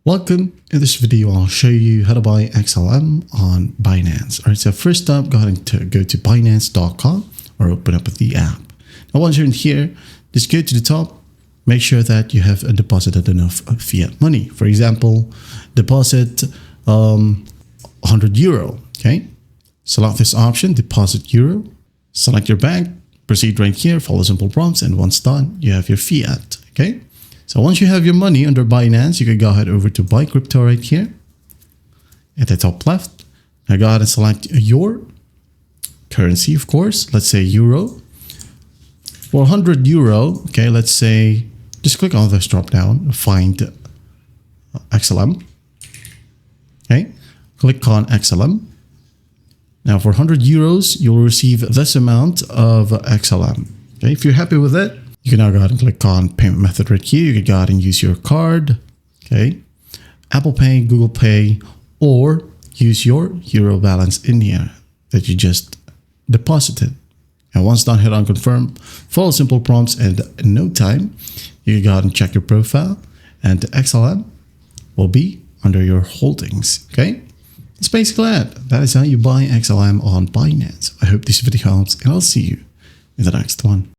Welcome. In this video, I'll show you how to buy XLM on Binance. All right, so first up, go ahead and go to Binance.com or open up the app. Now, once you're in here, just go to the top, make sure that you have deposited enough fiat money. For example, deposit 100 euro, okay? Select this option, deposit euro, select your bank, proceed right here, follow simple prompts, and once done, you have your fiat, okay? So once you have your money under Binance, you can go ahead over to buy crypto right here at the top left. Now go ahead and select your currency, of course. Let's say euro. For 100 euro, okay, let's say, just click on this drop down, find XLM. Okay, click on XLM. Now for 100 euros, you'll receive this amount of XLM. Okay, if you're happy with it, you can now go ahead and click on payment method right here. You can go ahead and use your card, okay? Apple Pay, Google Pay, or use your Euro balance in here that you just deposited. And once done, hit on confirm, follow simple prompts, and in no time, you can go ahead and check your profile, and the XLM will be under your holdings, okay? That's basically it. That is how you buy XLM on Binance. I hope this video helps, and I'll see you in the next one.